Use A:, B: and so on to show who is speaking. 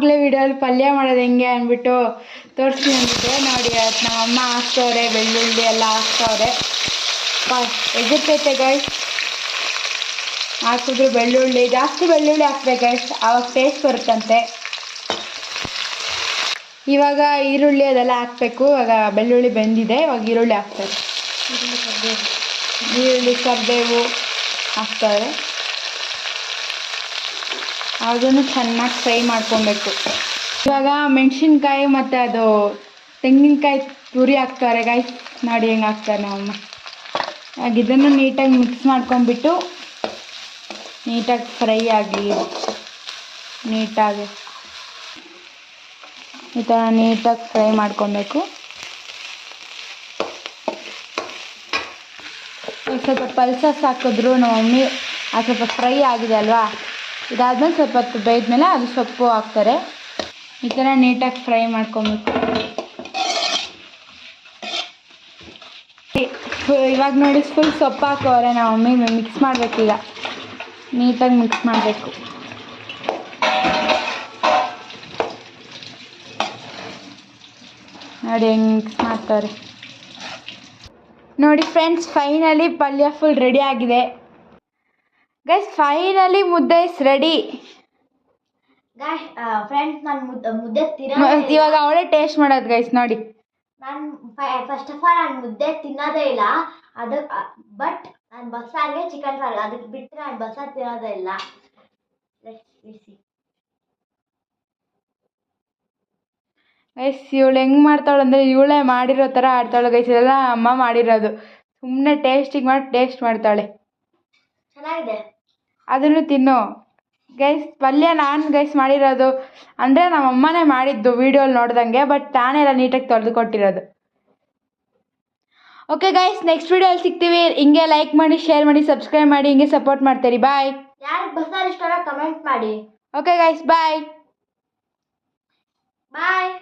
A: ಆಗಲೇ ವಿಡಿಯೋಲಿ ಪಲ್ಯ ಮಾಡೋದು ಹೆಂಗೆ ಅಂದ್ಬಿಟ್ಟು ತೋರಿಸ್ತೀನಿ ಅಂದ್ಬಿಟ್ಟೆ. ನೋಡಿ ನಮ್ಮಮ್ಮ ಹಾಕ್ತವ್ರೆ, ಬೆಳ್ಳುಳ್ಳಿ ಎಲ್ಲ ಹಾಕ್ತವ್ರೆ. ಎಗುರ್ತೈತೆ ಗೈಸ್. ಹಾಕಿದ್ರು ಬೆಳ್ಳುಳ್ಳಿ ಜಾಸ್ತಿ ಬೆಳ್ಳುಳ್ಳಿ ಹಾಕ್ಬೇಕು ಗೈಸ್, ಆವಾಗ ಟೇಸ್ಟ್ ಬರುತ್ತಂತೆ. ಇವಾಗ ಈರುಳ್ಳಿ ಅದೆಲ್ಲ ಹಾಕಬೇಕು. ಇವಾಗ ಬೆಳ್ಳುಳ್ಳಿ ಬೆಂದಿದೆ, ಇವಾಗ ಈರುಳ್ಳಿ ಹಾಕ್ತಾರೆ. ಈರುಳ್ಳಿ ಕರಿಬೇವು ಹಾಕ್ತಾರೆ. ಅದನ್ನು ಚೆನ್ನಾಗಿ ಫ್ರೈ ಮಾಡ್ಕೊಬೇಕು. ಇವಾಗ ಮೆಣಸಿನ್ಕಾಯಿ ಮತ್ತು ಅದು ತೆಂಗಿನಕಾಯಿ ತುರಿ ಹಾಕ್ತಾರೆ ಗೈಸ್. ನೋಡಿ ಹೆಂಗೆ ಹಾಕ್ತಾರೆ ನಮ್ಮಮ್ಮ. ಇವಾಗ ಇದನ್ನು ನೀಟಾಗಿ ಮಿಕ್ಸ್ ಮಾಡ್ಕೊಂಡ್ಬಿಟ್ಟು ನೀಟಾಗಿ ಫ್ರೈ ಆಗಲಿ. ನೀಟಾಗಿ ಈ ಥರ ನೀಟಾಗಿ ಫ್ರೈ ಮಾಡ್ಕೊಬೇಕು. ಸ್ವಲ್ಪ ಪಲ್ಸಸ್ ಹಾಕಿದ್ರು ನಮ್ಮ ಮಮ್ಮಿ. ಅದು ಸ್ವಲ್ಪ ಫ್ರೈ ಆಗಿದೆ ಅಲ್ವಾ, ಇದಾದ್ಮೇಲೆ ಸ್ವಲ್ಪ ಹೊತ್ತು ಬೇಯ್ದ್ಮೇಲೆ ಅದು ಸೊಪ್ಪು ಹಾಕ್ತಾರೆ. ಈ ಥರ ನೀಟಾಗಿ ಫ್ರೈ ಮಾಡ್ಕೊಬೇಕು. ಇವಾಗ ನೋಡಿ ಫುಲ್ ಸೊಪ್ಪು ಹಾಕೋರೆ ನಮ್ಮ ಮಮ್ಮಿ. ಮಿಕ್ಸ್ ಮಾಡಬೇಕೀಗ, ನೀಟಾಗಿ ಮಿಕ್ಸ್ ಮಾಡಬೇಕು. ನೋಡಿ ಹೆಂಗೆ ಮಿಕ್ಸ್ ಮಾಡ್ತಾರೆ. ನೋಡಿ ಫ್ರೆಂಡ್ಸ್, ಫೈನಲಿ ಪಲ್ಯ ಫುಲ್ ರೆಡಿ ಆಗಿದೆ ಗೈಸ್. ಫೈನಲಿ ಮುದ್ದೆ ಇಸ್ ರೆಡಿ
B: ಫ್ರೆಂಡ್ಸ್. ನಾನು ಮುದ್ದೆ
A: ಇವಾಗ ಅವಳೇ ಟೇಸ್ಟ್ ಮಾಡೋದು ಗೈಸ್. ನೋಡಿ,
B: ನಾನು ಫಸ್ಟ್ ಆಫ್ ಆಲ್ ನಾನು ಮುದ್ದೆ ತಿನ್ನೋದೇ ಇಲ್ಲ. ಬಟ್ ನಾನು ಬಸ್ಸಾರಿಗೆ ಚಿಕನ್ ಫ್ರೈ ಅದಕ್ಕೆ ಬಿಟ್ಟರೆ ನಾನು ಬಸ್ಸಾರು ತಿನ್ನೋದೇ ಇಲ್ಲ.
A: ಗೈಸ್ ಇವಳು ಹೆಂಗೆ ಮಾಡ್ತಾಳೆ ಅಂದರೆ ಇವಳೇ ಮಾಡಿರೋ ಥರ ಆಡ್ತಾಳೆ ಗೈಸ್. ಇದೆಲ್ಲ ಅಮ್ಮ ಮಾಡಿರೋದು. ಸುಮ್ಮನೆ ಟೇಸ್ಟಿಗೆ ಮಾಡಿ ಟೇಸ್ಟ್ ಮಾಡ್ತಾಳೆ.
B: ಚೆನ್ನಾಗಿದೆ,
A: ಅದನ್ನು ತಿನ್ನು ಗೈಸ್. ಪಲ್ಯ ನಾನು ಗೈಸ್ ಮಾಡಿರೋದು ಅಂದರೆ ನಮ್ಮ ಅಮ್ಮನೇ ಮಾಡಿದ್ದು ವೀಡಿಯೋಲಿ ನೋಡ್ದಂಗೆ. ಬಟ್ ನಾನೆಲ್ಲ ನೀಟಾಗಿ ತೊಳೆದು ಕೊಟ್ಟಿರೋದು. ಓಕೆ ಗೈಸ್, ನೆಕ್ಸ್ಟ್ ವೀಡಿಯೋಲಿ ಸಿಗ್ತೀವಿ. ಹಿಂಗೆ ಲೈಕ್ ಮಾಡಿ, ಶೇರ್ ಮಾಡಿ, ಸಬ್ಸ್ಕ್ರೈಬ್ ಮಾಡಿ, ಹಿಂಗೆ ಸಪೋರ್ಟ್ ಮಾಡ್ತೀರಿ. ಬಾಯ್.
B: ಯಾರಿಗೆ ಬಸ್ಸಾರು ಇಷ್ಟ ಕಮೆಂಟ್ ಮಾಡಿ.
A: ಓಕೆ ಗೈಸ್, ಬಾಯ್.
B: ಬಾಯ್.